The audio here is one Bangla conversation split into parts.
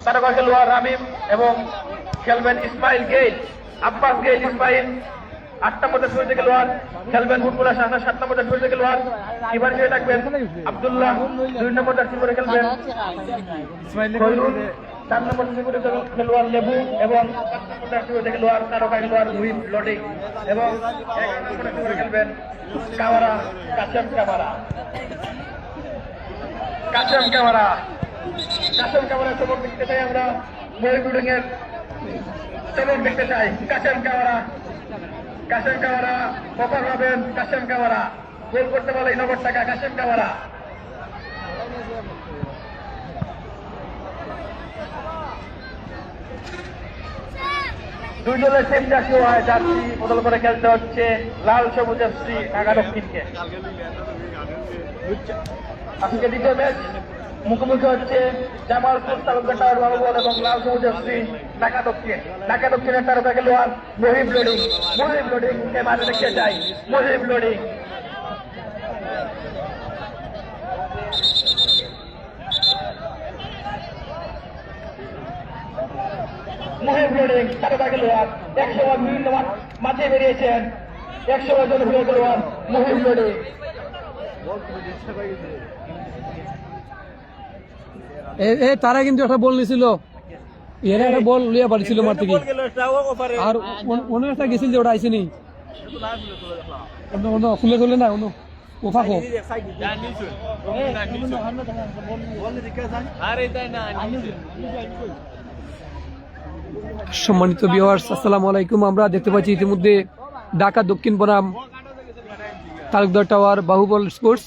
তারকা খেলোয়াড় রামিম এবং খেলবেন ইসমাইল গেইল, আব্বাস গেইল ইসমাইল। 8 নম্বর জার্সি খেলোয়াড় খেলবেন ফুটবলার শাহনাজ। 7 নম্বর জার্সি খেলোয়াড় কিপার হিসেবে থাকবেন আব্দুল্লাহ। 2 নম্বর জার্সি পরে খেলবেন খৈরুল। 4 নম্বর জার্সি পরে খেলোয়াড় লেবু এবং 5 নম্বর জার্সি পরে খেলোয়াড় তারকা খেলোয়াড় মুহিব লডিং এবং 1 নম্বর জার্সি পরে খেলবেন কাওয়ারা, কাশেম কাওয়ারা। কাশেম কাওয়ারা চমক দেখতে চাই আমরা, মহিবুডিং এর চমক দেখতে চাই। কাশেম কাওয়ারা কপার পাবেন। কাশেম কাওয়ারা গোল করতে পারলে 9 টাকা। কাশেম কাওয়ারা দুই দলের সেম জাতীয় জার্সি বদল করে খেলতে হচ্ছে লাল সবুজ এফসি ঢাকা দক্ষিণকে। আজকে দ্বিতীয় ম্যাচ মুখোমুখি হচ্ছে জামাল তালুকদার টাওয়ার বাহুবল এবং লাল সবুজ এফসি ঢাকা দক্ষিণ। ঢাকা দক্ষিণের তারকা খেলোয়াড় মুহিব লোডিং কে মাঠে দেখতে চাই। মুহিব লোডিং তারকা খেলোয়াড়। 100 বার বিভিন্ন মাঠে বেরিয়েছেন, 100 বার জনপ্রিয় খেলোয়াড় মুহিব লোডিং। তারা কিন্তু একটা বল নিয়েছিল, এরা একটা বল লিয়া পারছিল মার থেকে, আর অন্য একটা গেছিল যে ওটা আইসেনি খুলে চলে না অন্য ওফাকো। সম্মানিত ভিউয়ার্স, আসসালামু আলাইকুম। আমরা দেখতে পাচ্ছি ইতিমধ্যে ঢাকা দক্ষিণ বনাম তালুকদার টাওয়ার বাহুবল স্পোর্টস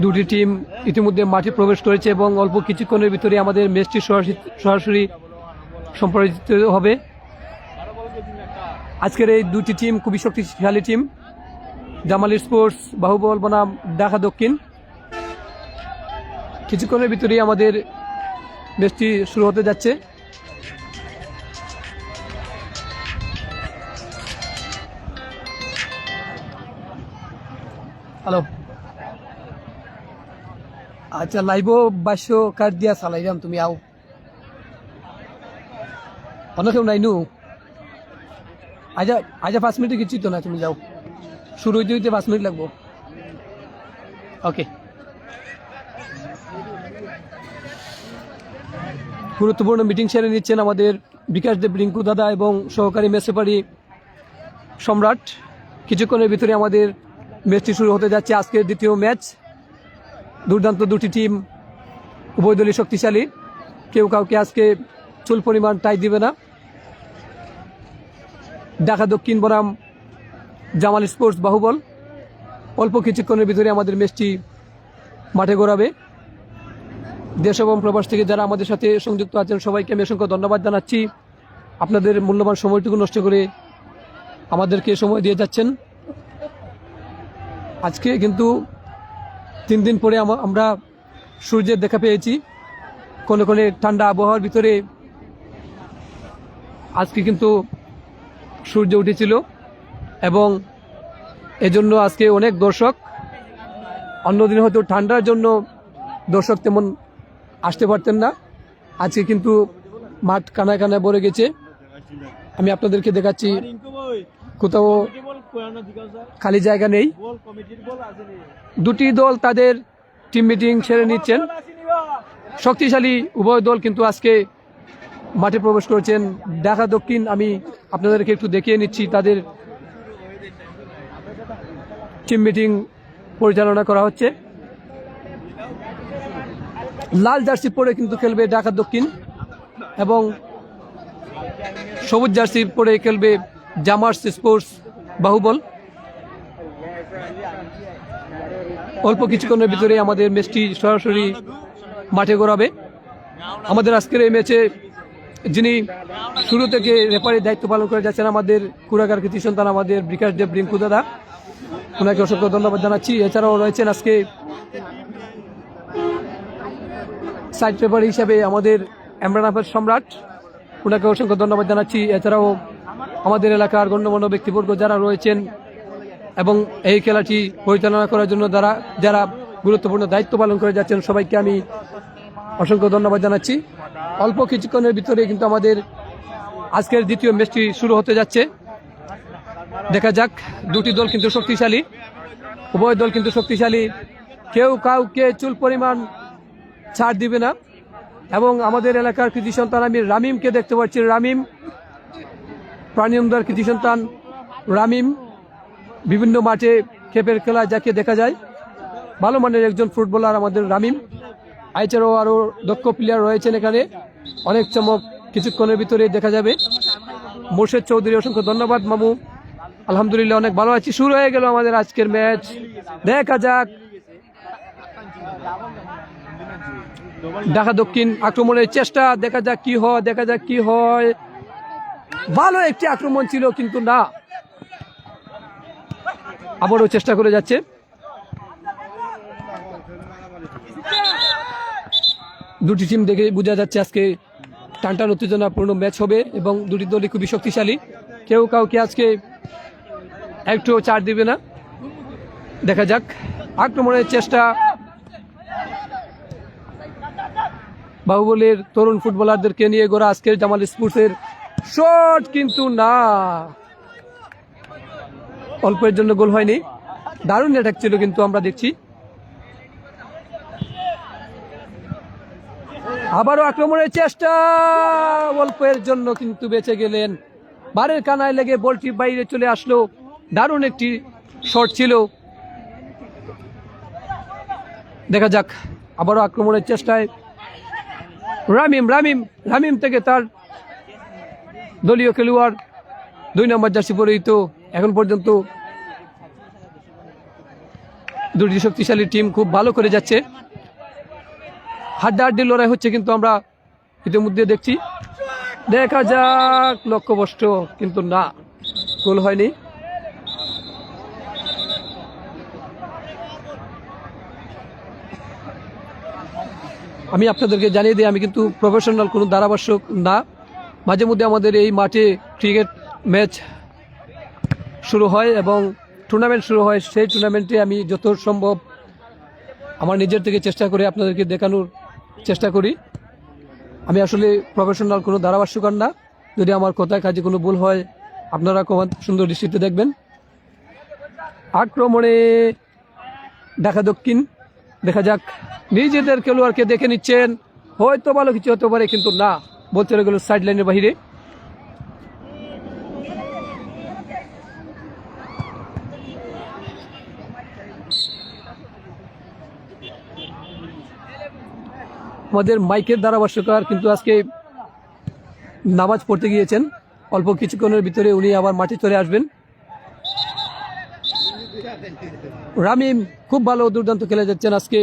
দুটি টিম ইতিমধ্যে মাঠে প্রবেশ করেছে এবং অল্প কিছুক্ষণের ভিতরে আমাদের ম্যাচটি সরাসরি সম্প্রচারিত হবে। আজকের এই দুটি টিম খুবই শক্তিশালী টিম, জামাল স্পোর্টস বাহুবল বনাম ঢাকা দক্ষিণ। কিছুক্ষণের ভিতরেই আমাদের ম্যাচটি শুরু হতে যাচ্ছে। হ্যালো, আচ্ছা লাইভও 2200 কার্ড দিয়া চালাইলাম, তুমি আও অন্য কেউ নাই নু। আজা 5 মিনিটে কিছু তো না, তুমি যাও, শুরু হইতে হইতে 5 মিনিট লাগবো। ওকে, গুরুত্বপূর্ণ মিটিং সেরে নিচ্ছেন আমাদের বিকাশ দেব রিঙ্কু দাদা এবং সহকারী ম্যাচ রেফারি সম্রাট। কিছুক্ষণের ভিতরে আমাদের ম্যাচটি শুরু হতে যাচ্ছে। আজকের দ্বিতীয় ম্যাচ, দুর্দান্ত দুটি টিম, উভয় দলই শক্তিশালী, কেউ কাউকে আজকে চুল পরিমাণ টাই দিবে না। ঢাকা দক্ষিণ বনাম জামাল স্পোর্টস বাহুবল, অল্প কিছুক্ষণের ভিতরে আমাদের ম্যাচটি মাঠে গড়াবে। দেশ এবং প্রবাস থেকে যারা আমাদের সাথে সংযুক্ত আছেন সবাইকে আমি অসংখ্য ধন্যবাদ জানাচ্ছি। আপনাদের মূল্যবান সময়টুকু নষ্ট করে আমাদেরকে সময় দিয়ে যাচ্ছেন। আজকে কিন্তু 3 দিন পরে আমরা সূর্যের দেখা পেয়েছি। কোনে কোনে ঠান্ডা আবহাওয়ার ভিতরে আজকে কিন্তু সূর্য উঠেছিল এবং এজন্য আজকে অনেক দর্শক, অন্যদিন হয়তো ঠান্ডার জন্য দর্শক তেমন আসতে পারতেন না, আজকে কিন্তু মাঠ কানায় কানায় ভরে গেছে। আমি আপনাদেরকে দেখাচ্ছি, কোথাও খালি জায়গা নেই। দুটি দল তাদের টিম মিটিং সেরে নিচ্ছেন। শক্তিশালী উভয় দল কিন্তু আজকে মাঠে প্রবেশ করেছেন। ঢাকা দক্ষিণ, আমি আপনাদেরকে একটু দেখিয়ে নিচ্ছি, তাদের টিম মিটিং পরিচালনা করা হচ্ছে। লাল জার্সি পরে কিন্তু খেলবে ঢাকা দক্ষিণ এবং সবুজ জার্সি পরে খেলবে জামাল স্পোর্টস বাহুবল। অল্প কিছুক্ষণের ভিতরে আমাদের ম্যাচটি সরাসরি মাঠে গড়াবে। আমাদের আজকের এই ম্যাচে যিনি শুরু থেকে রেফারির দায়িত্ব পালন করে যাচ্ছেন আমাদের কুড়াগার কৃতি সন্তান আমাদের বিকাশ দেব রিঙ্কু দাদা, ওনাকে অসংখ্য ধন্যবাদ জানাচ্ছি। এছাড়াও রয়েছেন আজকে সাইড রেফারি হিসাবে আমাদের ইমরান আহমেদ সম্রাট, ওনাকে অসংখ্য ধন্যবাদ জানাচ্ছি। এছাড়াও আমাদের এলাকার গণ্যমান্য ব্যক্তিবর্গ যারা রয়েছেন এবং এই খেলাটি পরিচালনা করার জন্য যারা গুরুত্বপূর্ণ দায়িত্ব পালন করে যাচ্ছেন সবাইকে আমি অসংখ্য ধন্যবাদ জানাচ্ছি। অল্প কিছুক্ষণের ভিতরে কিন্তু আমাদের আজকের দ্বিতীয় ম্যাচটি শুরু হতে যাচ্ছে। দেখা যাক, দুটি দল কিন্তু শক্তিশালী, উভয় দল কিন্তু শক্তিশালী, কেউ কাউকে চুল পরিমাণ ছাড় দিবে না। এবং আমাদের এলাকার কৃতি সন্তান আমি রামিমকে দেখতে পাচ্ছি। রামিম প্রাণীন্দার কৃতি সন্তান রামিম বিভিন্ন মাঠে খেপের খেলা যাকে দেখা যায়, ভালো মানের একজন ফুটবলার আমাদের রামিম। এছাড়াও আরও দক্ষ প্লেয়ার রয়েছেন এখানে, অনেক চমক কিছুক্ষণের ভিতরে দেখা যাবে। মোর্শেদ চৌধুরী, অসংখ্য ধন্যবাদ মামু। আলহামদুলিল্লাহ অনেক ভালো আছি। শুরু হয়ে গেল আমাদের আজকের ম্যাচ, দেখা যাক। ঢাকা দক্ষিণ আক্রমণের চেষ্টা, দেখা যাক কি হয়। ভালো একটি আক্রমণ ছিল কিন্তু না, আবারও চেষ্টা করে যাচ্ছে। দুটি টিম দেখে বোঝা যাচ্ছে আজকে টানটান উত্তেজনাপূর্ণ ম্যাচ হবে এবং দুটি দলই খুবই শক্তিশালী, কেউ কাউকে আজকে একটুও ছাড় দিবে না। দেখা যাক, আক্রমণের চেষ্টা বাহুবলীর তরুণ ফুটবলারদেরকে নিয়ে গড়া আজকের জামাল স্পোর্টসের শট, কিন্তু না, অল্পের জন্য গোল হয়নি। দারুণ অ্যাটাক ছিল কিন্তু আমরা দেখছি। আবারও আক্রমণের চেষ্টা, অল্পের জন্য কিন্তু বেঁচে গেলেন। বারের কানায় লেগে বলটি বাইরে চলে আসলো। দারুণ একটি শট ছিল। দেখা যাক, আবারও আক্রমণের চেষ্টায় রামিম থেকে তার দলীয় খেলোয়াড় 2 নম্বর জার্সি পরিহিত। এখন পর্যন্ত দুটি শক্তিশালী টিম খুব ভালো করে যাচ্ছে, হাড্ডাহাড্ডি লড়াই হচ্ছে কিন্তু আমরা ইতিমধ্যে দেখছি। দেখা যাক, লক্ষ্যভ্রষ্ট কিন্তু না, গোল হয়নি। আমি আপনাদেরকে জানিয়ে দিই, আমি কিন্তু প্রফেশনাল কোনো ধারাভাষ্যক না। মাঝে মধ্যে আমাদের এই মাঠে ক্রিকেট ম্যাচ শুরু হয় এবং টুর্নামেন্ট শুরু হয়, সেই টুর্নামেন্টে আমি যত সম্ভব আমার নিজের থেকে চেষ্টা করে আপনাদেরকে দেখানোর চেষ্টা করি। আমি আসলে প্রফেশনাল কোনো ধারাভাষ্যকার না। যদি আমার কথায় কাজে কোনো ভুল হয় আপনারা সুন্দর দৃষ্টিতে দেখবেন। আক্রমণে ঢাকা দক্ষিণ, দেখা যাক, নিজেদের খেলোয়াড়কে দেখে নিচ্ছেন, হয়তো ভালো কিছু হতে পারে কিন্তু না, বল চলে গেল সাইড লাইনের বাহিরে। আমাদের মাইকের ধারাভাষ্যকার কিন্তু আজকে নামাজ পড়তে গিয়েছেন, অল্প কিছুক্ষণের ভিতরে উনি আবার মাঠে চলে আসবেন। রামিম খুব ভালো দুর্দান্ত খেলে যাচ্ছেন আজকে।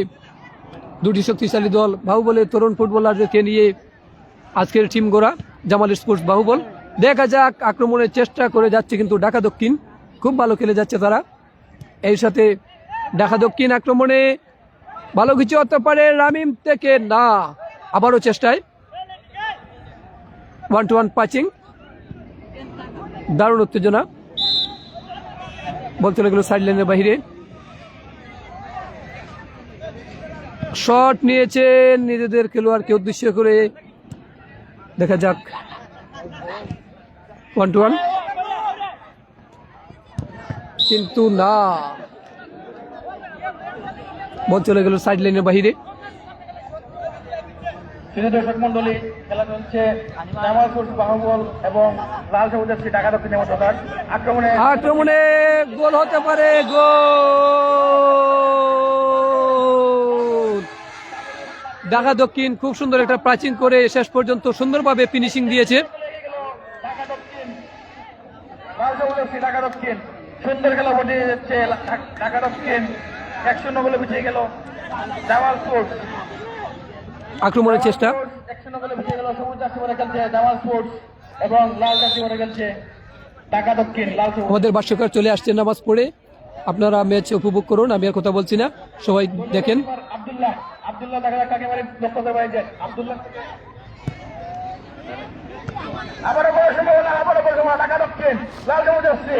দুটি শক্তিশালী দল, বাহুবলের তরুণ ফুটবলারদেরকে নিয়ে আজকের টিম গড়া জামাল স্পোর্টস বাহুবল। দেখা যাক, আক্রমণের চেষ্টা করে যাচ্ছে কিন্তু ঢাকা দক্ষিণ, খুব ভালো খেলে যাচ্ছে তারা। এই সাথে ঢাকা দক্ষিণ আক্রমণে ভালো কিছু হতে পারে, রামিম থেকে না, আবারও চেষ্টায় 1-1 পাচিং, দারুণ উত্তেজনা। বল চলে গেল সাইড লাইনের বাহিরে। শট নিয়েছেন নিজেদের খেলোয়াড়কে উদ্দেশ্য করে, দেখা যাক, 1-1 কিন্তু না, বল চলে গেল সাইড লাইনের বাহিরে। দর্শক মন্ডলী, খেলা চলছে জামাল স্পোর্টস বাহুবল এবং লাল সবুজ এফসি ঢাকা দক্ষিণের মধ্যকার। আক্রমণে গোল হতে পারে, গোল। ঢাকা দক্ষিণ খুব সুন্দর একটা প্রাচীন করে শেষ পর্যন্ত সুন্দরভাবে ফিনিশিং দিয়েছে। ঢাকা দক্ষিণ, লাল সবুজ এফসি ঢাকা দক্ষিণ সুন্দর খেলা ফুটিয়ে যাচ্ছে। ঢাকা দক্ষিণ 1-0 গোলে পিছিয়ে গেল জামাল স্পোর্টস। আক্রমণের চেষ্টা, 1-0 গোলে পিছিয়ে গেল সবুজ জার্সি পরে খেলছে জামাল স্পোর্টস এবং লাল জার্সি পরে খেলছে ঢাকা দক্ষিণ। লাল সবুজ। আমাদের ভাষ্যকার চলে আসছে নামাজ পড়ে, আপনারা ম্যাচ উপভোগ করুন, আমি আর কথা বলছি না, সবাই দেখেন। আব্দুল্লাহ দেখা যাক কাকে মারি, লক্ষ্য করে বাইরে যায় আব্দুল্লাহ। আবারও বড় সম্ভাবনা ঢাকা দক্ষিণ লাল সবুজ আসছে।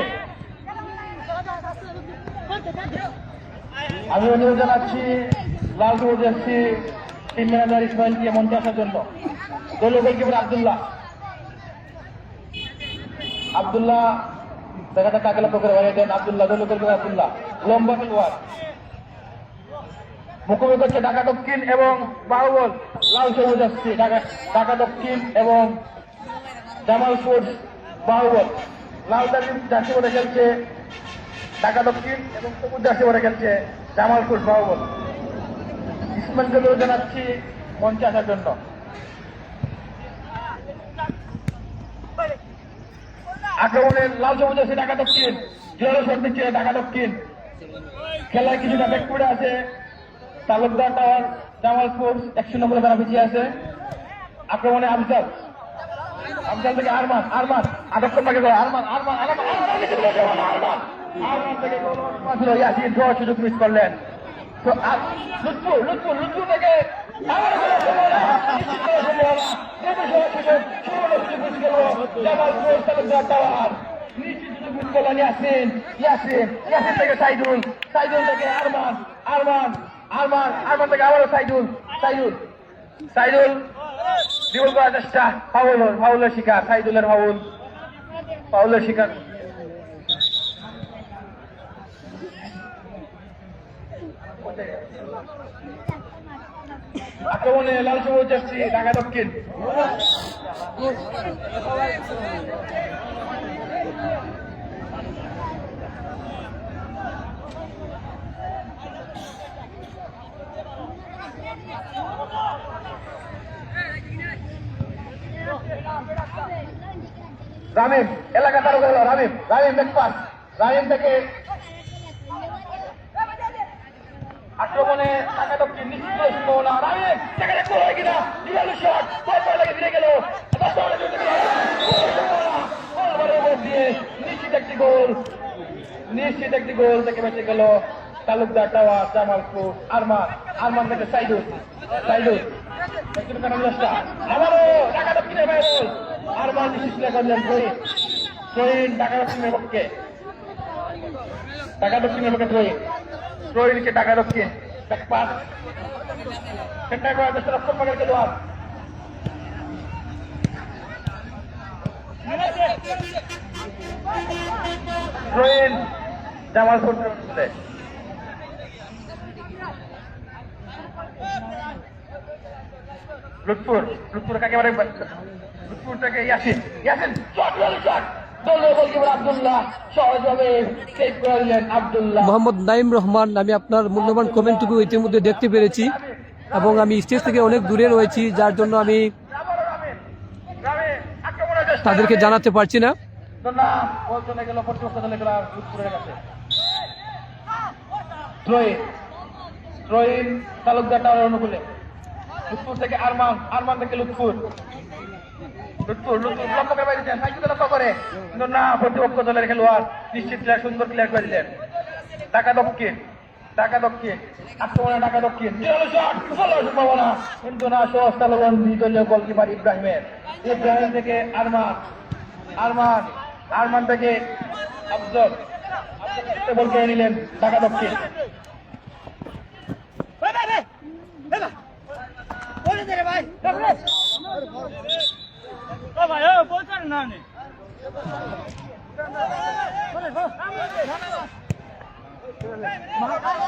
আমি অনুরোধ জানাচ্ছি লাল সবুজ আসছি টিম ম্যানেজার ইসমাইলকে মঞ্চে আসার জন্য। দলীয় গোলকিপার আব্দুল্লাহ দেখা যাক কাকে লক্ষ্য করে বাড়িয়ে দেন। আব্দুল্লাহ, দলীয় গোলকিপার আব্দুল্লাহ, লম্বা খেলোয়াড়। মুখোমুখি করছে ঢাকা দক্ষিণ এবং বাহুবল, লাল সবুজ আসছে ঢাকা দক্ষিণ এবং জামাল স্পোর্টস বাহুবল। লাল জার্সি পরে খেলছে ঢাকা দক্ষিণ এবং সবুজ জার্সি পরে খেলছে জামাল স্পোর্টস বাহুবল। ইসমাইলকে জানাচ্ছি মঞ্চে আসার জন্য। আক্রমণের লাল সবুজ আছে ঢাকা দক্ষিণ, জোরে শট দিচ্ছে ঢাকা দক্ষিণ। খেলায় কিছুটা ব্যাক করে আছে তালুকদার টাওয়ার জামাল স্পোর্টস 100 নম্বরে তারা পিছিয়ে আছে। আক্রমণে আমজাদ থেকে আরমান আটক থেকে আরমান থেকে ইয়াসিন সুযোগ মিস করলেন। লুৎফুর থেকে ইয়াসিন থেকে সাইদুল থেকে আরমান থেকে আবারও সাইদুল ডিবল করার চেষ্টা, ফাউলের শিকার সাইদুলের ফাউলের শিকার। আক্রমণে লাল সবুজ যাচ্ছি ঢাকা দক্ষিণ। রামিম এলাকা তার গেল, রামিম ব্যাকপাস, রামিম থেকে আক্রমণে ঢাকা দক্ষিণ নিশ্চিত সম্ভাবনা। রামিম সেখানে গোল হয় কিনা, ডিলালু শট লাগে ফিরে গেল, নিশ্চিত একটি গোল থেকে বেঁচে গেল তালুকদার টাওয়ার জামালপুর। আরমান থেকে সাইদুল আবারও ঢাকা দক্ষিণের বাইরে আরমান নিশ্চিত করলেন প্রহীন ঢাকা দক্ষিণের পক্ষে প্রহীনকে ঢাকা দক্ষিণ পাস সেন্টার করার চেষ্টা রক্ষণ পাকের খেলোয়াড়। প্রহীন জামালপুর লুৎফুর একেবারে লুৎফুর থেকে ইয়াসিন মোহাম্মদ নাইম রহমান, আমি আপনার মূল্যবান কমেন্টটুকু ইতিমধ্যে দেখতে পেরেছি এবং আমি স্টেজ থেকে অনেক দূরে রয়েছি, যার জন্য আমি তাদেরকে জানাতে পারছি না। তালুকদার টাওয়ারের অনুকূলে লুৎফুর থেকে আরমান থেকে লুৎফুর লক্ষ্য করে দিচ্ছেন, লক্ষ্য করে কিন্তু না, প্রতিপক্ষ দলের খেলোয়াড় নিশ্চিত সুন্দর ক্লিয়ার করে দিলেন। ঢাকা দক্ষিণ আক্রমণে ঢাকা দক্ষিণ সম্ভাবনা কিন্তু না, সহজ দলীয় গোলকিপার ইব্রাহিম থেকে আরমান থেকে আফজল বল করে নিলেন ঢাকা দক্ষিণ।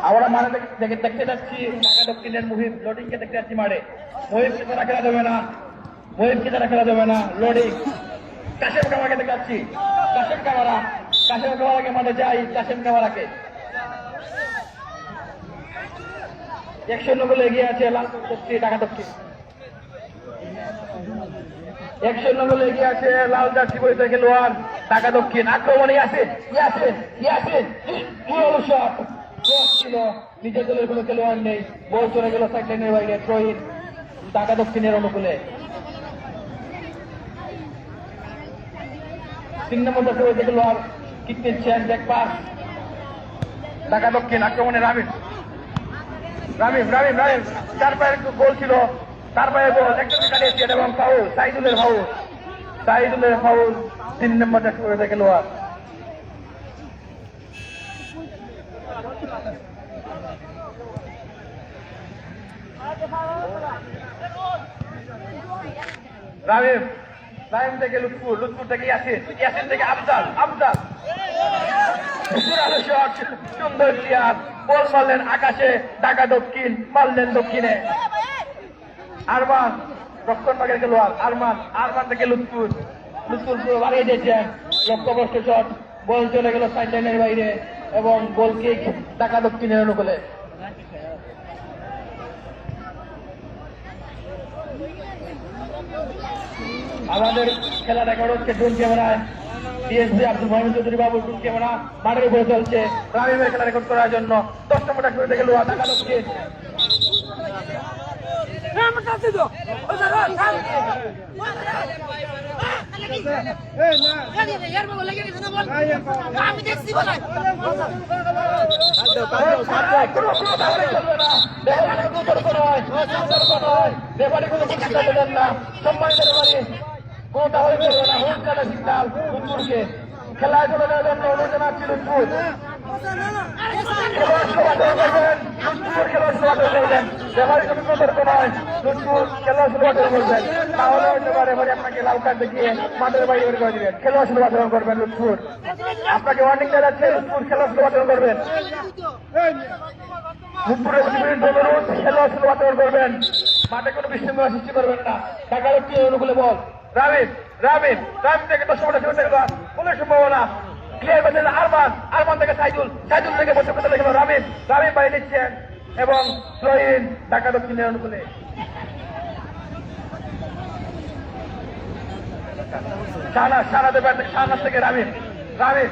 আমরা মাঠে দেখতে যাচ্ছি ঢাকা দক্ষিণের মুহিব লোডিংকে দেখতে যাচ্ছি মাঠে। মুহিবকে তারা খেলা যাবে না, লোডিং কাশেম কামারাকে দেখতে যাচ্ছি, কাশেম কামারাকে মাঠে যাই, কাশেম কামারাকে 100 গোলে এগিয়ে আছে লাল ঢাকা দক্ষিণ। 100 গোলে এগিয়ে আছে লাল জার্সি পরিহিত খেলোয়াড় ঢাকা দক্ষিণ। আক্রমণে ইয়াসিন শট ছিল, নিজের দলের কোনো খেলোয়াড় নেই, বল চলে গেল সাইড লাইনের বাইরে। প্রহীন ঢাকা দক্ষিণের অনুকূলে 3 নম্বর জার্সি পরিহিত খেলোয়াড় কিক নিচ্ছেন, ব্যাক পাস ঢাকা দক্ষিণ। আক্রমণে রামিম 4 পায়ের গোল ছিল, 4 পায়ের গোল একজনকে কাটিয়েছেন এবং ফাউল সাইদুলের ফাউল 3 নম্বর জার্সি পরিহিত খেলোয়াড়। রামিম রামিম থেকে লুৎফুর, লুৎফুর থেকে ইয়াসিন, ইয়াসিন থেকে আফজাল, আফজাল শট, সুন্দর ক্লিয়ার, বল মারলেন আকাশে, ঢাকা দক্ষিণ, মারলেন দক্ষিণে। আরমান রক্ষণ ভাগের খেলোয়াড়, আরমান, আরমান থেকে লুৎফুর, লুৎফুর পুরো বাড়িয়ে দিয়েছেন, লক্ষ্যভ্রষ্ট শট, বল চলে গেল সাইড লাইনের বাইরে এবং গোল কিক ঢাকা দক্ষিণের অনুকূলে। আমাদের খেলা রেকর্ড হচ্ছে ড্রোন ক্যামেরায়, ডিএসপি আব্দুল মোহাম্মদ চৌধুরী বাবু ড্রোন ক্যামেরা মাঠের উপরে চলছে রামিমের খেলা রেকর্ড করার জন্য। 10 নম্বরটা শুরু থেকে লোয়া ঢাকা দক্ষিণ। আমি দেখছি বলে খেলায় চলে যাওয়ার জন্য অনুরোধ জানাচ্ছি লুৎফুর। তাহলে হয়তো রেফারি আপনাকে লাল কার্ড দেখিয়ে মাঠের বাইরে বের করে দিবেন। খেলোয়াড় শুধু আচরণ করবেন লুৎফুর, আপনাকে ওয়ার্নিং দেওয়া যাচ্ছে, লুৎফুর খেলোয়াড় শুধু আচরণ করবেন। লুৎফুরের বিরুদ্ধে অনুরোধ, খেলোয়াড় শুধু আচরণ করবেন, মাঠে কোনো বিশৃঙ্খলা সৃষ্টি করবেন না। ঢাকার একটি অনুকূলে বল, রামিম, রামিম, রামিম থেকে 10 মিনিট শুরু থেকে বলের সম্ভাবনা, ক্লিয়ার করছেন আরমান, আরমান থেকে সাইদুল, সাইদুল থেকে বসে করতে লেগে রামিম, রামিম বাইরে দিচ্ছেন এবং ফ্লোইন ঢাকা দক্ষিণের অনুকূলে। শাহনাজ, শাহনাজের ব্যাট থেকে শাহনাজ থেকে রামিম, রামিম,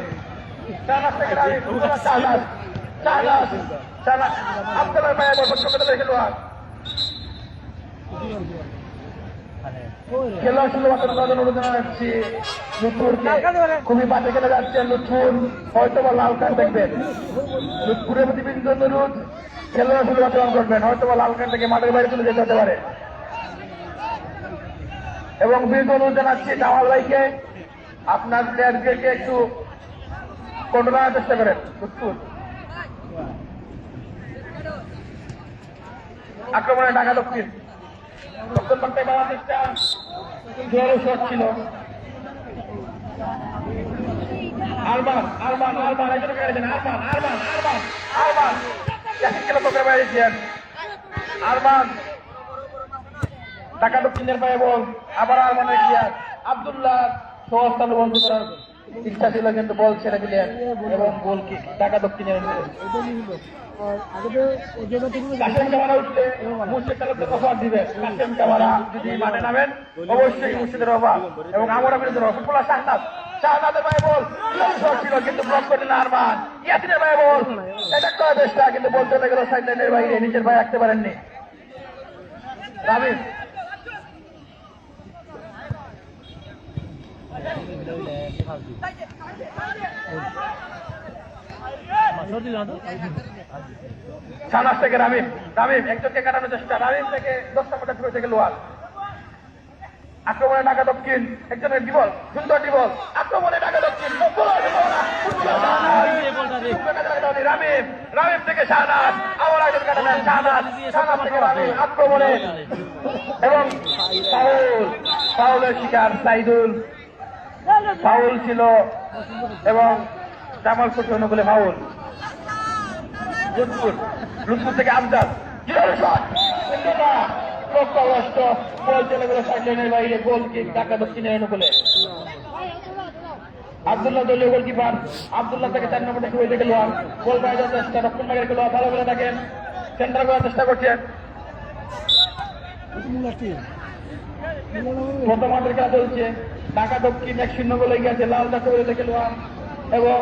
শাহনাজ থেকে রামিম, শাহনাজ, শাহনাজ, শাহনাজ, আব্দুল্লাহ ভাইয়ের বল বসে করতে লেগে খেলা শুধুমাত্র অনুরোধ জানাচ্ছি লুৎফুরকে, খুবই বাজে খেলে যাচ্ছেন লুৎফুর, হয়তো বা লাল কার্ড দেখবেন। লুৎফুরের প্রতি বিন্দু অনুরোধ, খেলা শুধুমাত্র করবেন, হয়তো বা লাল কার্ড থেকে মাঠের বাইরে চলে যেতে হতে পারে। এবং বিন্দু অনুরোধ জানাচ্ছি জামাল ভাইকে, আপনার প্লেয়ারকে একটু কন্ট্রোল করার চেষ্টা করেন। লুৎফুর আক্রমণে ঢাকা দক্ষিণ, দক্ষিণ পাল্টায় বাংলাদেশটা জোরে শট ছিল। আরমান, আরমান, আরমান, একজন খেলেছেন আরমান, আরমান, আরমান, আরমান, ইয়াসিন খেলা তোকে বাইরে দিয়েছেন। আরমান ঢাকা দক্ষিণের পায়ে বল, আবার আরমানের ক্লিয়ার, আব্দুল্লাহ সহস্থান বন্ধ করার ইচ্ছা ছিল কিন্তু বল ছেড়ে দিলেন এবং গোল কিক ঢাকা দক্ষিণের। কাশেম কামারা উঠলে মুর্শিদ তালুকদার অফার দিবে, কাশেম কামারা যদি মাঠে নামেন অবশ্যই মুর্শিদের অফার এবং আমরা বিরুদ্ধে ফুটবলার শাহনাজ, শাহনাজের পায়ে বল শট ছিল কিন্তু ব্লক করলেন আরমান, ইয়াসিনের পায়ে বল অ্যাটাক করার চেষ্টা কিন্তু বল চলে গেল সাইড লাইনের বাইরে, নিজের পায়ে রাখতে পারেননি রামিম। শাহনাজ থেকে রামিম, রামিম একজনকে কাটানোর চেষ্টা, রামিম থেকে 10 নম্বরটা শুরু থেকে লোয়ার। আক্রমণে ঢাকা দক্ষিণ, একজনের ডিবল, সুন্দর ডিবল, আক্রমণে ঢাকা দক্ষিণ, রামিম, রামিম থেকে শাহনাজ, আবার একজন কাটালেন শাহনাজ, শাহনাজ থেকে রামিম আক্রমণে এবং ফাউল, ফাউলের শিকার সাইদুল, ফাউল ছিল এবং জামালপুর অনুকূলে ফাউল। লুৎফুর, লুৎফুর থেকে আফজাল, লক্ষ্যভ্রষ্ট, বল চলে গেল সাইড লাইনের বাইরে, গোল কিক ঢাকা দক্ষিণের অনুকূলে। আব্দুল্লাহ দলীয় গোলকিপার, আব্দুল্লাহ থেকে 4 নম্বরটা শুরু থেকে লোয়ার, গোল পাওয়ার জন্য চেষ্টা, রক্ষণ ভাগের খেলোয়াড় ভালো করে থাকেন, সেন্টার করার চেষ্টা করছেন। প্রথম মাঠের খেলা চলছে, ঢাকা দক্ষিণ 1-0 গোলে গিয়েছে লাল দাসে থেকে লোয়ার এবং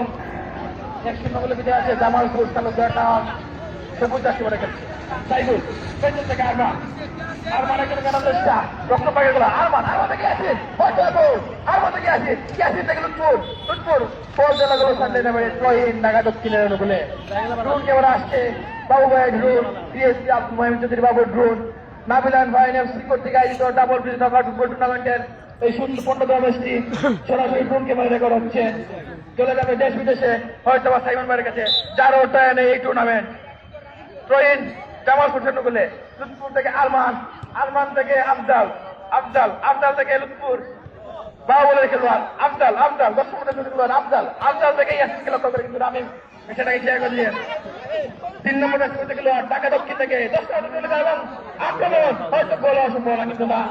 1-0 গোলে বিজয় আছে জামালপুর তালুকদার সবুজ দাসী বলে খেলছে। সাইদুল পেছন থেকে আরমান, আরমান একজন কাটার চেষ্টা, রক্ষণ ভাগের খেলা, আরমান, আরমান থেকে আসেন, আরমান থেকে আসেন, ইয়াসিন থেকে লুৎফুর, লুৎফুর বল চলে গেল সামনে নেমে ট্রয়িন ঢাকা দক্ষিণের অনুকূলে। ড্রোন ক্যামেরা আসছে, বাবু ভাইয়ের ড্রোন, ডিএসপি আব্দুল মোহাম্মদ চৌধুরী বাবুর ড্রোন, নাবিলান ভাইন এফসি কর্তৃক আয়োজিত ডাবল ব্রিজ নকআউট ফুটবল টুর্নামেন্টের এই 15 ম্যাচটি সরাসরি ড্রোন ক্যামেরা রেকর্ড হচ্ছে, চলে যাবে দেশ বিদেশে, হয়তো বা সাইমন ভাইয়ের কাছে, যার অর্থায়নে এই টুর্নামেন্ট। ট্রয়িন জামালপুর অনুকূলে, লুৎফুর থেকে আরমান, আরমান থেকে আফজাল, আফজাল আফজাল থেকে লুৎফুর বাহুবলের খেলোয়াড় আফজাল আফজাল 10 মিটার ছুটে খেলোয়াড় আফজাল আফজাল থেকে ইয়াসিনকে লক্ষ্য করে কিন্তু রামিম সেটাকে শেয়ার করে দিয়ে 3 নম্বরের ছুটে খেলোয়াড় ঢাকা দক্ষিণ থেকে 10 মিটার চলে যায় এবং আক্রমণ হয়তো গোল অসম্ভব না কিন্তু না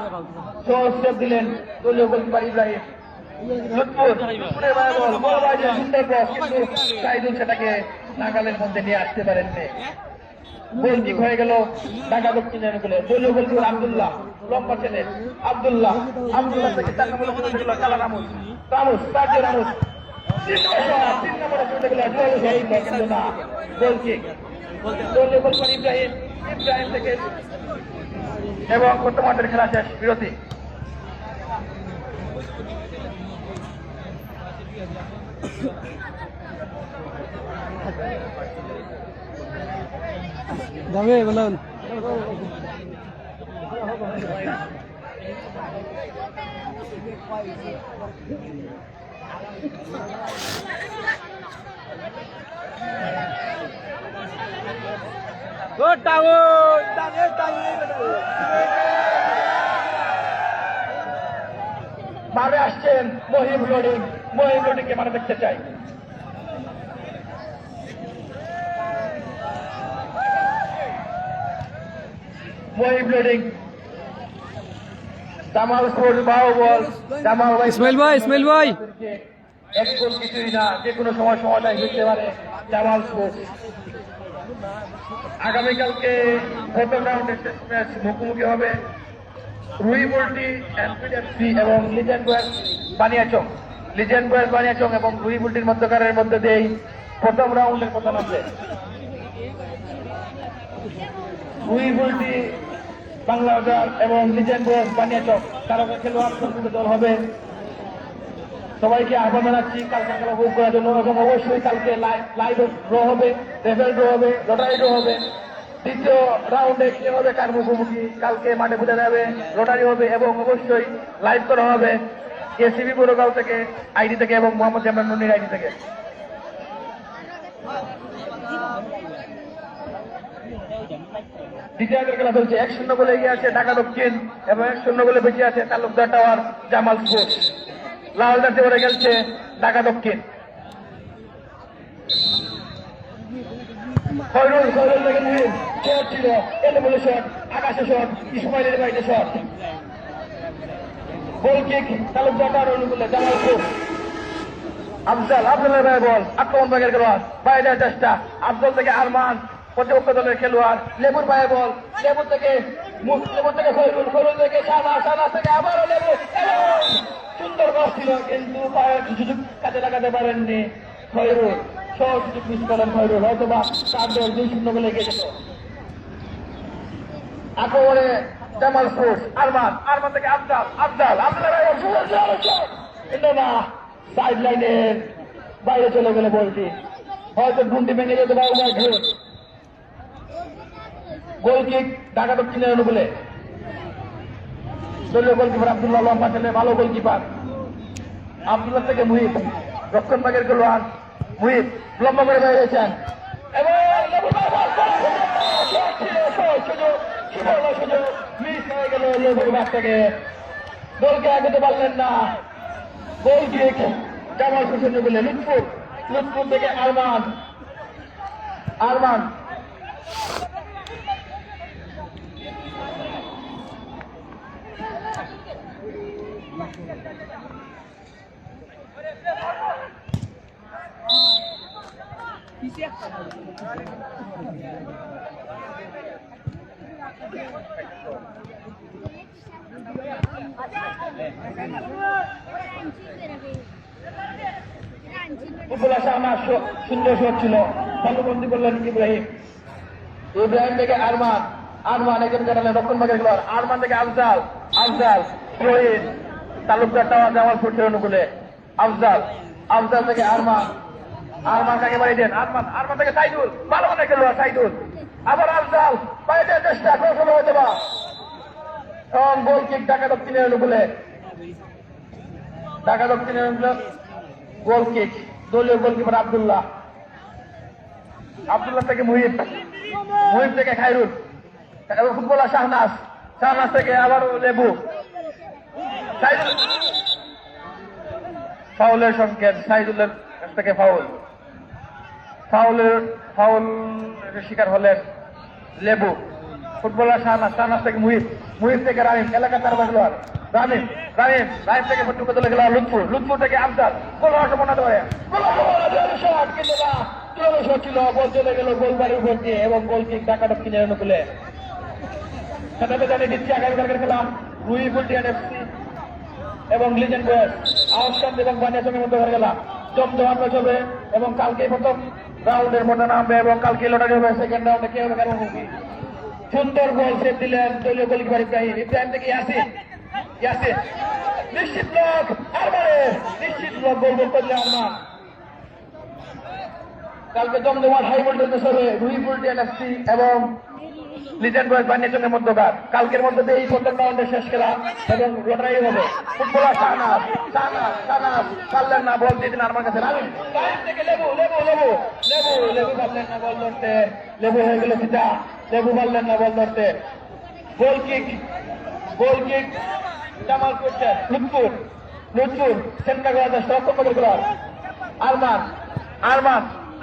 সহজ সেভ দিলেন দলীয় গোলকিপার ইব্রাহিম লুৎফুর লুৎফুরের বল বড় বাইরে সুন্দর ক্রস কিন্তু সাইদুল সেটাকে নাগালের মধ্যে নিয়ে আসতে পারেননি গোল কিক হয়ে গেল ঢাকা দক্ষিণের গোলে দলীয় গোলকিপার আব্দুল্লাহ লম্বা ছেলে আব্দুল্লাহ আব্দুল্লাহ থেকে 4 নম্বরে চলে গেল কালা রামুস রামুস সার্জিও রামুস 3 নম্বরে চলে গেল কিন্তু না গোল কিক দলীয় গোলকিপার ইব্রাহিম ইব্রাহিম থেকে এবং বর্তমানের খেলা শেষ বিরতি যাবে বলুন মাঠে আসছেন মহিম লোডিংকে মানে দেখতে চাই মহিম লোডিং জামাল স্পোর্টস বাহুবল জামাল ভাই ইসমাইল ভাই এক গোল কিছুই না যে কোনো সময় সমাধান হতে পারে জামাল স্পোর্টস আগামীকালকে প্রথম রাউন্ডের শেষ ম্যাচ মুখোমুখি হবে রুই পোল্ট্রি এনপিডিএফসি এবং লিজেন্ড বয়েজ বানিয়াচং এবং রুই পোল্ট্রির মধ্যকারের মধ্যে দিয়েই প্রথম রাউন্ডের কথা নামবে রুই পোল্ট্রি বাংলা বাজার এবং লিজেন্ড বয়েজ বানিয়াচং তারকা খেলোয়াড় সংযুক্ত দল হবে সবাইকে আহ্বান জানাচ্ছি কালকে খেলা উপভোগ করার জন্য এবং অবশ্যই কালকে লাইভ ড্র হবে রেফারি ড্র হবে লটারি ড্র হবে দ্বিতীয় রাউন্ডে কি হবে কার মুখোমুখি কালকে মাঠে বোঝা যাবে লটারি হবে এবং অবশ্যই লাইভ করা হবে এসিবি বড়গাঁও থেকে আইডি থেকে এবং মোহাম্মদ জামান মুন্নির আইডি থেকে দ্বিতীয় খেলা চলছে 1-0 গোলে এগিয়ে আছে ঢাকা দক্ষিণ এবং 1-0 গোলে বেঁচে আছে তালুকদার টাওয়ার জামাল স্পোর্টস লাল জার্সি পরে খেলছে ঢাকা দক্ষিণ খয়রুল থেকে মুহিম শট ছিল এলে বলে শট আকাশে শট ইসমাইলের বাইরে shot goal kick Talukdar tower অনুকূলে জামাল স্পোর্টস আফজালের ভাই বল আক্রমণ ভাগের খেলোয়াড় বাইরে চেষ্টা আফজল থেকে আরমান প্রতিপক্ষ দলের খেলোয়াড় লেবুর ভাই বল লেবু থেকে খয়রুল থেকে সানা থেকে আবারও লেবু সুন্দর বল ছিল কিন্তু সুযোগ কাজে লাগাতে পারেননি খয়রুল সহজ সুযোগ মিস করেন খয়রুল হয়তো বা 4-2 গোলে এগিয়ে যেত আক্রমণে জামাল স্পোর্টস আরমান থেকে কিন্তু না সাইড লাইনের বাইরে চলে গেলে বলটি হয়তো ঘুমটি ভেঙে যেতে পারে গোল কিক ঢাকা দক্ষিণের অনুকূলে দলীয় গোলকিপার আব্দুল্লাহ লম্বা ছেলে ভালো গোলকিপার আব্দুল্লাহ থেকে মুহিব রক্ষণ ভাগের খেলোয়াড় মুহিব লম্বা করে বেরিয়েছেন এবং সুযোগ মিস হয়ে গেল লেবুর ব্যাট থেকে গোলকে আগাতে পারলেন না গোল কিক জামাল হোসেন বলে লুৎফুর থেকে আরমান সুন্দর শট ছিল ভালোবন্দি করলেন ইব্রাহিম থেকে আরমান একজন কাটালেন রক্ষণ ভাগের খেলোয়াড় আরমান থেকে আফজাল শহীদ তালুকদার টাওয়ার জামাল ফুটের অনুকূলে আফজাল থেকে আরমান কাকে বাড়ি দেন আরমান থেকে সাইদুল ভালো মনে খেলোয়াড় সাইদুল আবার আফজাল বাইরে চেষ্টা কৌশল হয়ে যাবা এবং গোল কিক ঢাকা দক্ষিণের অনুকূলে গোল কিক দলীয় গোলকিপার আব্দুল্লাহ থেকে মুহিব থেকে খায়রুল এবং ফুটবলার শাহনাজ থেকে আবার লেবু সাইদুল ফাউলের সংকেত, সাইদুলের কাছ থেকে ফাউল শিকার হলেন লেবু। ফুটবলার শাহনাজ থেকে মুহিত থেকে রাহিম, এলাকা তার খেলোয়াড় রাহিম থেকে ফুটবল চলে গেল লুৎফুর থেকে আফজাল। গোল হওয়ার সম্ভাবনা ধরে ছিল, বল চলে গেল গোলবাড়ির উপর দিয়ে এবং গোল কিক ঢাকা দক্ষিণের অনুকূলে। সাথে জানিয়ে দিচ্ছি আগামীকালকের খেলা রুইফুলটিয়ান এফসি এবং লিজেন্ড বয়েস আউটকাম এবং বানিয়াসমের মধ্যে হয়ে গেল জমজমাট ম্যাচ হবে এবং কালকে প্রথম রাউন্ডের মধ্যে নামবে এবং কালকে লটারি হবে সেকেন্ড রাউন্ডে কে হবে কারণ সুন্দর গোল সেট দিলেন দলীয় গোলকিপার ইব্রাহিম থেকে ইয়াসিন নিশ্চিত লোক গোল করতে আরমান। কালকে জমজমাট হাই ভোল্টেজ হবে রুইফুলটিয়ান এফসি এবং লিজেন্ড বয়েস বানিয়াচঙ্গের মধ্যকার। কালকের মধ্যে এই প্রথম রাউন্ডের শেষ খেলা এবং লটারি হবে। ফুটবলার শাহনাজ পারলেন না, বল দিয়ে দিন আমার কাছে থেকে লেবু পারলেন না বল ধরতে, লেবু হয়ে গেল পিতা, লেবু পারলেন না বল ধরতে। গোল কিক জামাল করছেন লুৎফুর সেন্টার করা যায় সব করে খেলোয়াড়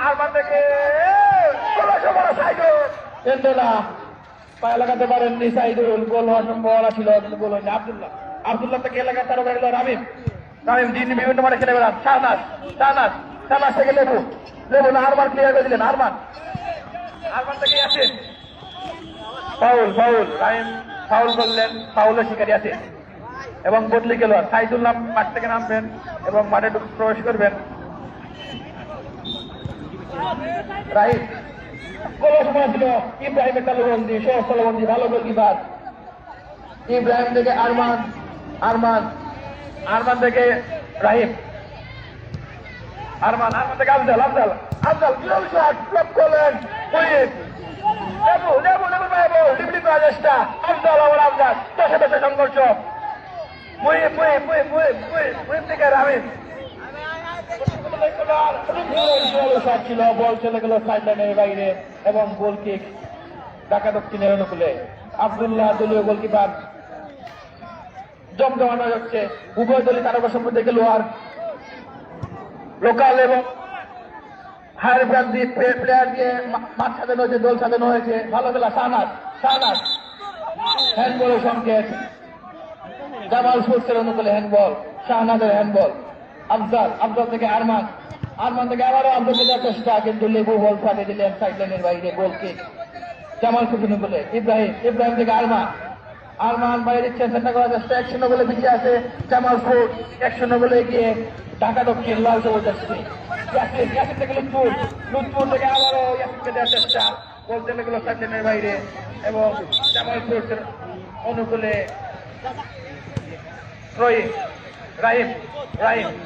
আরমান থেকে এন্ডেলা পায়ে লাগাতে পারেননি সাইদুল, গোল হওয়ার সম্ভাবনা ছিল কিন্তু গোল হয়নি। আব্দুল্লাহ থেকে এলাকা তার গেল রামিম যিনি বিভিন্ন মাঠে খেলে বেড়ান। শাহনাজ থেকে লেবু না আরমান ক্লিয়ার করে দিলেন। আরমান থেকে আসেন ফাউল রাহিম ফাউল করলেন, ফাউলের শিকারী আছে এবং বদলি খেলোয়াড় সাইদুল মাঠ থেকে নামবেন এবং মাঠে প্রবেশ করবেন। রাহিম ছিল ইব্রাহিমের তালুবন্দি, সহস্থলবন্দি, ভালো গোলকিপার। ইব্রাহিম থেকে আরমান থেকে রাহিম, আরমান থেকে আফজাল ব্লক করলেন লিবলি করার চেষ্টা। আফজাল দশে সংঘর্ষ। মুহিম থেকে রাহিম ছিল, বল চলে গেল সাইড লাইনের বাইরে এবং গোল কিক ঢাকা দক্ষিণের অনুকূলে। আব্দুল্লাহ দলীয় গোলকিপার। জমজমানো হচ্ছে উভয় দলই তারকা সম্পর্কে খেলোয়াড়, লোকাল এবং হায়ার ব্রান্ড প্লেয়ার দিয়ে মাঠ সাজানো হয়েছে, দল সাজানো হয়েছে। ভালো খেলা শাহনাজ হ্যান্ডবলের সংকেত। জামাল স্পোর্টসের অনুকূলে হ্যান্ডবল, শাহনাজের হ্যান্ডবল। আফজাল থেকে আরমান থেকে আবারও আব্দুল দেওয়ার চেষ্টা কিন্তু লেবু বল ফাটিয়ে দিলেন সাইড লাইনের বাইরে, গোল কিক জামাল স্পোর্টসের অনুকূলে। ইব্রাহিম থেকে আরমান বাইরে দিচ্ছেন, চেষ্টা করার চেষ্টা। 1-0 গোলে পিছিয়ে আছে জামাল স্পোর্টস, 1-0 গোলে এগিয়ে ঢাকা দক্ষিণ লাল সবুজ এফসি। ইয়াসিন থেকে লুৎফুর থেকে আবারও ইয়াসিনকে দেওয়ার চেষ্টা, বল চলে গেল সাইড লাইনের বাইরে এবং জামাল স্পোর্টসের অনুকূলে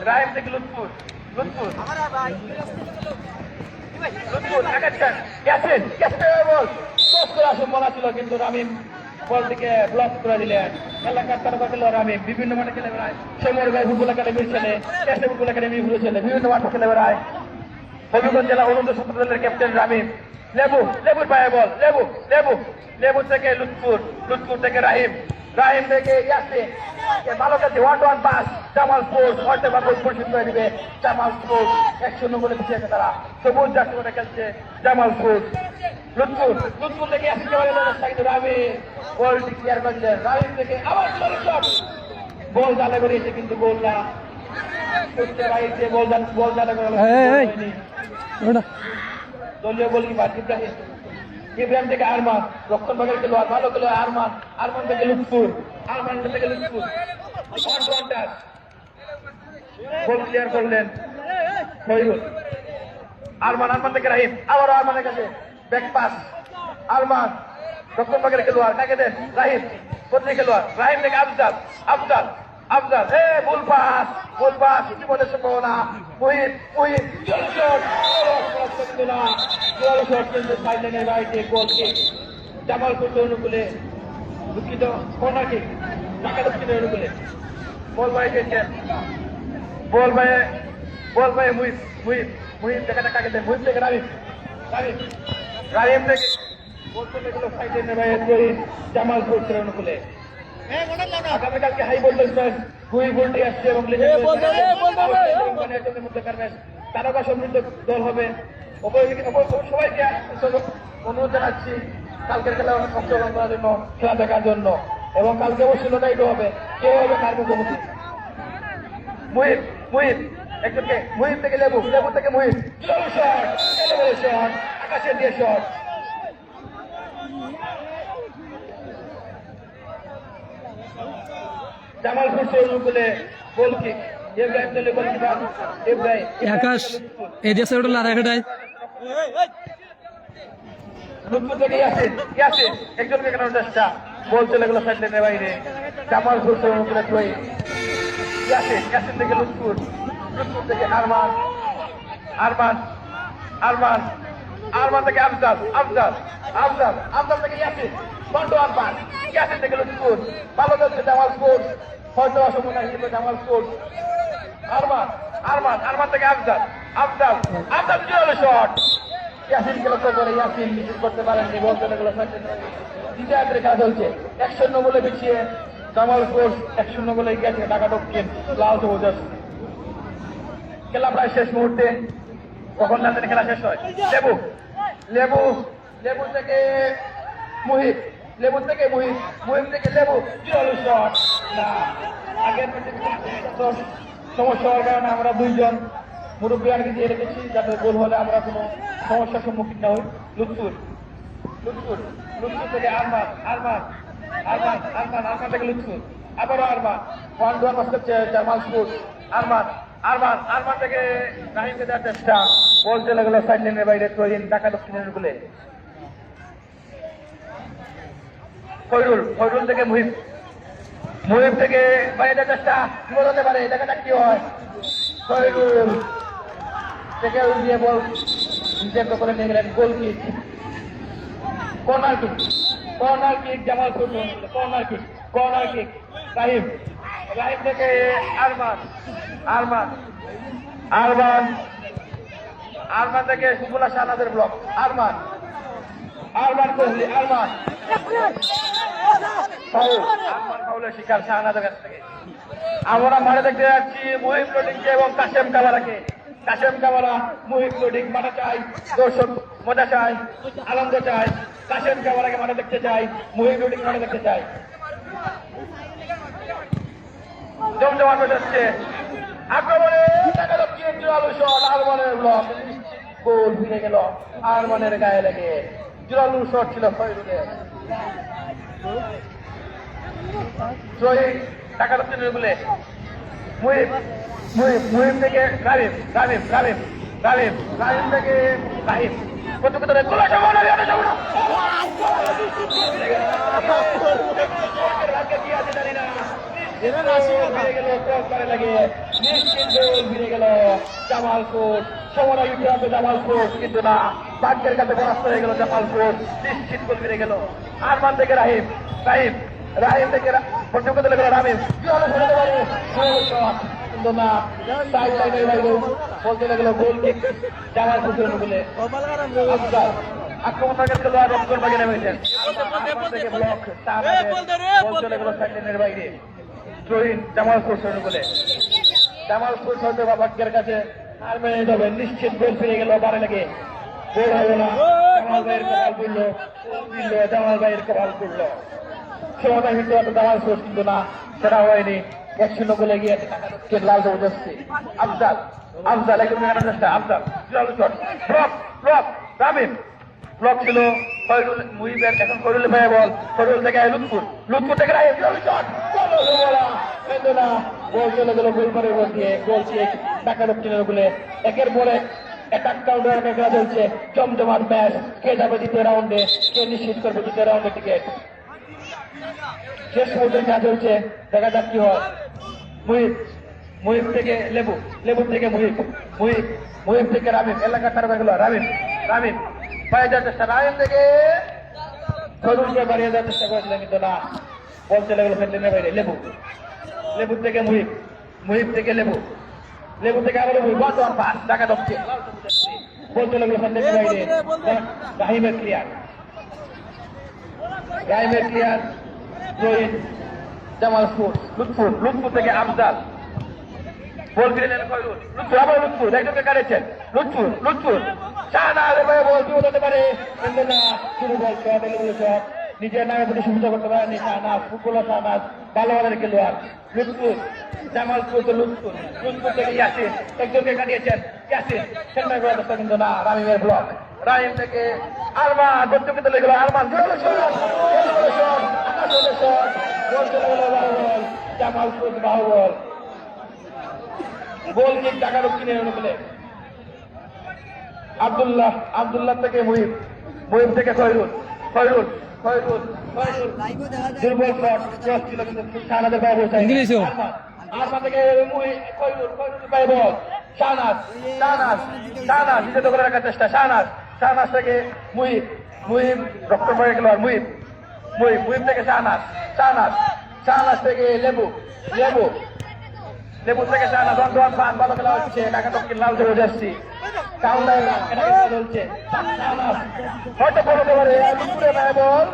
রাহিম থেকে লুৎফুর সম্ভাবনা ছিল কিন্তু রামিম বল থেকে ব্লক করে দিলেন। এলাকার তারকা খেলোয়াড় রামিম বিভিন্ন মাঠে খেলে বেড়ায়, সমরগাঁও ফুটবল একাডেমির ছেলে, ফুটবল একাডেমির ছেলে, বিভিন্ন মাঠে খেলে বেড়ায়। হবিগঞ্জ জেলা অনূর্ধ্ব-17 দলের ক্যাপ্টেন রামিম। লেবুর পায়ে বল, লেবু থেকে লুৎফুর থেকে রাহিম থেকে ইয়াসিন, ভালো কাছে 1-1 পাস। জামাল স্পোর্টস হয়তো বা গোল পরিশোধ করে দিবে। জামাল স্পোর্টস 1-0 গোলে পিছিয়ে আছে তারা। সবুজ জার্সি পরে খেলছে জামাল স্পোর্টস। লুৎফুর থেকে ইয়াসিনকে রাহিম বলটি ক্লিয়ার করে দিলেন। রাহিম থেকে আবার বল জালে বেরিয়েছে কিন্তু গোল না, বল জালে হয়নি। দলীয় গোলকিপার ইব্রাহিম থেকে আরমান, রক্ষণ ভাগের খেলোয়াড়, ভালো খেলোয়াড় আরমান থেকে লুৎফুর গোল ক্লিয়ার করলেন শহীদুল। আরমান থেকে রাহিম, আবারও আরমানের কাছে ব্যাক পাস। আরমান রক্ষণ ভাগের খেলোয়াড়, কাকে দেন? রাহিম বদলি খেলোয়াড়। রাহিম থেকে আফজাল ভুল পাস কিছু বলে সম্ভাবনা। জামাল করতে অনুকূলে, দুঃখিত কর্নার কিক ঢাকা দক্ষিণের অনুকূলে। বল ভাই পেয়েছেন, বল ভাই মুহিম থেকে কাকে দেন? মুহিম থেকে রাহিম থেকে বল চলে গেল সাইডের বাইরে জামাল করতে অনুকূলে। আগামীকালকে হাই ভোল্টেজ ম্যাচ দুই ভোল্টে আসছে এবং মধ্যে কারণে তারকা সমৃদ্ধ দল হবে। সবাইকে অনুরোধ জানাচ্ছি কালকের খেলা অংশগ্রহণ করার জন্য, খেলা দেখার জন্য। এবং কালকে অবশ্যই লড়াইটা হবে, কেউ হবে কার মুখোমুখি। মুহিব মুহিব একজনকে, মুহিব থেকে লেবু, লেবু থেকে মুহিব, শট আকাশে দিয়ে শট। জামালপুর শহীদুলে গোল কিক, ইব্রাহিম চলে গোলকিপার ইব্রাহিম। আকাশ এই দেশে ওটা লারাঘাটায় লুৎফুর থেকে ইয়াসিন, ইয়াসিন একজনকে কেনার চেষ্টা, বল চলে গেল সাইড লাইনের বাইরে। জামালপুর শহীদুলে থ্রোইন, ইয়াসিন, ইয়াসিন থেকে লুৎফুর, লুৎফুর থেকে আরমান, আরমান, আরমান, আরমান থেকে আফজাল, আফজাল, আফজাল, আফজাল থেকে ইয়াসিন, বন্ড আরমান, ইয়াসিন থেকে লুৎফুর। ভালো চলছে জামাল স্পোর্টস, হয়তো অসময় হিসেবে জামাল স্পোর্টস। আরমান, আরমান, আরমান থেকে আফজাল, আফজাল, আফজাল জোরালো শট। ইয়াসিনকে লক্ষ্য করে ইয়াসিন নিশ্চিত করতে পারেননি, বল চলে গেল দ্বিতীয় আগ্রে খেলা চলছে। 1-0 বলে পিছিয়ে জামাল স্পোর্টস, 1-0 বলে গেছে ঢাকা দক্ষিণ লাল সবুজ। খেলা প্রায় শেষ মুহূর্তে, কখন না জানি খেলা শেষ হয়। লেবু, লেবু, লেবু থেকে মুহিব, লেবু থেকে মুহিব, মুহিব থেকে লেবু, জোরালো শট। না, আগের সমস্যা হওয়ার কারণে আমরা দুইজন মুরব্বী আগে দিয়ে রেখেছি, যাতে গোল হলে আমরা কোনো সমস্যার সম্মুখীন না হই। লুৎফুর, লুৎফুর, লুৎফুর থেকে আরমান, আরমান, আরমান, আরমান, আরমান থেকে লুৎফুর, আবারও আরমান, 1-1 করছে জামাল স্পোর্টস। আরমান, আরমান, আরমান থেকে রাহিমকে দেওয়ার চেষ্টা, বল চলে গেল সাইড লাইনের বাইরে। তৈরিন ঢাকা দক্ষিণের গুলে খৈরুল, খৈরুল থেকে মুহিব, মুহিব থেকে বাইরে চেষ্টা, কি বল হতে পারে, দেখা যাক কি হয়। খৈরুল থেকে দিয়ে বল নিজের করে নিয়ে গেলেন, goal kick, corner kick, corner kick Jamalpur, corner kick, corner kick Rahim, Rahim থেকে আরমান, আরমান, আরমান, আরমান থেকে সুফলা শাহনাজের ব্লক, আরমান, আরমান কোহলি, আরমান ফাউল, আরমান ফাউলের শিকার শাহনাজের কাছ থেকে। আমরা মাঠে দেখতে যাচ্ছি মুহিব লোডিংকে এবং কাশেম কাবারাকে। কাশেম কাবারা, মুহিব লোডিং মাঠে চাই, দর্শক মজা চাই, আনন্দ চাই। কাশেম কাবারাকে মাঠে দেখতে চাই, মুহিব লোডিং মাঠে দেখতে চাই। জমজমাট হচ্ছে আক্রমণে, দেখা যাচ্ছে জোরালো শট, আরমানের ব্লক, গোল ফিরে গেল আরমানের গায়ে লেগে। জোরালো শট ছিল ফয়রুলের। টাকা দক্ষিণ বলে মুহিব, মুহিব, মুহিব থেকে রাহিম, রাহিম, রাহিম, রাহিম, রাহিম থেকে রাহিম, প্রতিপক্ষের গোলা সম্ভাবনা, জানি না ফিরে গেল জামালপুর। সময় হবে জামালপুর, কিন্তু না, ভাগ্যের কাছে পরাস্ত হয়ে গেল জামালপুর, নিশ্চিত গোল ফিরে গেল। আরমান থেকে রাহিম, রাহিম, রাহিম থেকে পর্যন্ত লেগে রাহিম, কিন্তু না, সাইড লাইনের বাইরে বলতে লাগলো গোল কিক জামালপুর বলে। আফজাল আক্রমণের খেলোয়াড় রক্ষণ ভাগে নেমেছেন, ব্লক চলে গেল সাইড লাইনের বাইরে। জামালপুর বলে, জামালপুর হয়তো ভাগ্যের কাছে আর মেনে যাবে, নিশ্চিত গোল ফিরে গেল বারে লেগে। গোল হবে না, জামাল ভাইয়ের কপাল পড়লো, জামাল ভাইয়ের কপাল পড়লো। সময় কিন্তু জামালপুর, কিন্তু না, সেটা হয়নি। 1-0 বলে গিয়ে লাল সবুজ আসছে। আফজাল, আফজাল একদম চেষ্টা, আফজাল জোরালো shot, block, block, Ramim, block ছিল খয়রুল মুহিবের, এখন খয়রুল ভাই বল, খয়রুল থেকে লুৎফুর, লুৎফুর থেকে রাহিম, জোরালো শট, কিন্তু না, গোল চলে গেল গোলপারের উপর দিয়ে। গোল দিয়ে ঢাকা দক্ষিণের বলে একের পরে অ্যাটাক কাউন্টার খেলা চলছে, জমজমাট ম্যাচ। কে যাবে দ্বিতীয় রাউন্ডে, কে নিশ্চিত করবে দ্বিতীয় রাউন্ডের টিকিট। শেষ মুহূর্তের খেলা চলছে, দেখা যাক কি হয়। মুহিব, মুহিব থেকে লেবু, লেবু থেকে মুহিব, মুহিব, মুহিব থেকে রামিম, এলাকা তার গেল রামিম, রামিম বাইরে যাওয়ার চেষ্টা, রামিম থেকে খয়রুলকে বাড়িয়ে যাওয়ার চেষ্টা করেছিলেন, কিন্তু না, বল চলে গেল ফেললেনের বাইরে। লেবু, লেবু থেকে মুহিব, মুহিব থেকে লেবু, লেবু থেকে আবার মুহিব, পাস ঢাকা দক্ষিণ, বল চলে গেল ফেললেনের বাইরে। রাহিমের ক্লিয়ার, রাহিমের ক্লিয়ার, রোহিত, জামাল স্পোর্টস লুৎফুর থেকে আমজাদ বল ফিরে নেন খয়রুল লুৎফুর আবার লুৎফুর একজনকে কাটেছেন লুৎফুর শাহনাজ এভাবে বল কি হতে পারে কিন্তু না শুরু বল শট এলো শট নিজের নামে প্রতি সুবিধা করতে পারেনি শাহনাজ ফুটবলার শাহনাজ ভালো মানের খেলোয়াড় লুৎফুর জামাল স্পোর্টস লুৎফুর থেকে ইয়াসিন একজনকে কাটিয়েছেন ইয়াসিন খেলনা করার চেষ্টা কিন্তু না রামিমের ব্লক রাহিম থেকে আরমান বচ্চকে চলে গেল আরমান জামাল স্পোর্টস বাহুবল গোল কিক টাকা দক্ষিণে অনুকূলে আব্দুল্লাহ থেকে মুহিব থেকে খয়রুল দুর্বল শট ক্রস ছিল কিন্তু শাহনাজের পায়ে পৌঁছায় আরমান থেকে খয়রুল পায়ে বল শাহনাজ নিজে দখলে রাখার চেষ্টা শাহনাজ থেকে মুহিব রক্তময় খেলোয়াড় মুহিব থেকে শাহনাজ থেকে লেবু থেকে শাহনাজ অন্তোয়ান খান ভালো খেলা হচ্ছে ঢাকা দক্ষিণ লাল জোরে যাচ্ছি কাউন্টার চলছে শাহনাজ হয়তো বলতে পারে দুপুরে পায় বল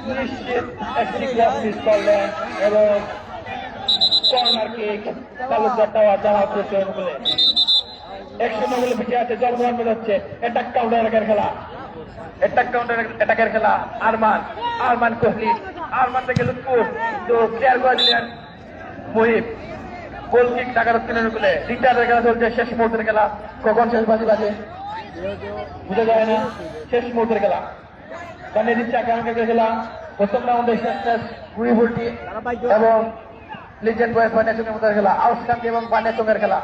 নিশ্চিত একটি ক্রস মিস করলেন এবং corner kick Talukdar tower Jamal করছে বলে 1-0 বলে পিছিয়ে আছে জল মোহাম্মদ হচ্ছে অ্যাটাক কাউন্টার অ্যাটাকের খেলা আরমান কোহলি আরমান থেকে লুৎফুর তো ক্লিয়ার করে দিলেন মুহিব গোল কিক ঢাকা দক্ষিণের অনুকূলে দ্বিতীয় খেলা চলছে শেষ মুহূর্তের খেলা কখন শেষ বাজি বাজে বুঝা যায় না শেষ মুহূর্তের খেলা জানিয়ে দিচ্ছে আগামীকালকে খেলা প্রথম রাউন্ডে শেষ গুড়িভুটি এবং লিজেন্ড বয়েস বানিয়াচুঙ্গের মধ্যে খেলা আউসকান্তি এবং বানিয়াচুঙ্গের খেলা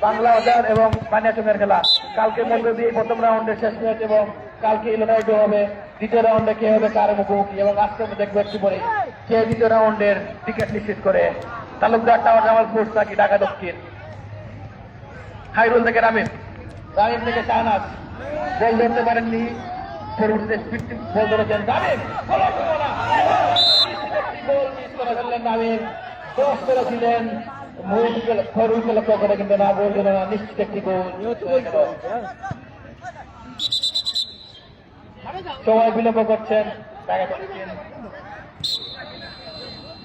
বাংলা বাজার এবং বানিয়াচুঙ্গের খেলা কালকে মধ্যে প্রথম রাউন্ডের শেষ ম্যাচ এবং কালকে লড়াইটা হবে দ্বিতীয় রাউন্ডে কে হবে কার মুখোমুখি এবং আজকে আমরা দেখবো একটু পরে কে দ্বিতীয় রাউন্ডের টিকিট নিশ্চিত করে তালুকদার টাওয়ার জামাল স্পোর্টস নাকি ঢাকা দক্ষিণ খাইরুল থেকে রামিম থেকে শাহনাজ বল ধরতে পারেননি পরবর্তীতে বল ধরেছেন রামিম গোল মিস করে ফেললেন রামিম ক্রস করেছিলেন খয়রুলকে লক্ষ্য করে কিন্তু না গোল দিল না নিশ্চিত একটি গোল সবাই বিলম্ব করছেন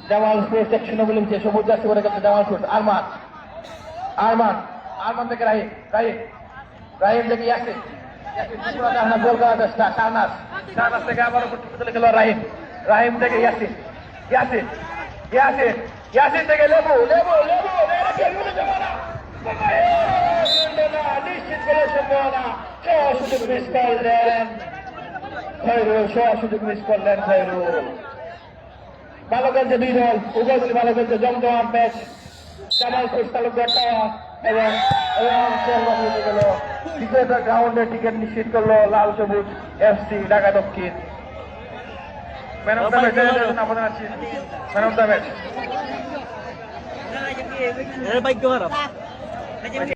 জামাল স্পোর্টস 1-0 বলে দিচ্ছে সবুজ জার্সি করে গেছে জামাল স্পোর্টস আরমান থেকে রাহিম থেকে ইয়াসিন গোল করার চেষ্টা শাহনাজ থেকে আবারও খেলোয়াড় রাহিম থেকে ইয়াসিন থেকে লেবু নিশ্চিত করে সম্ভাবনা সুযোগ মিস করলেন খয়রুল ভালো খেলছে দুই দল উভয় দল ভালো খেলছে জমজমাট match Jamal sports Talukdar tower এবং গেল দ্বিতীয় রাউন্ডের টিকিট নিশ্চিত করলো লাল সবুজ এফসি ঢাকা দক্ষিণ ম্যান অফ দ্য ম্যাচ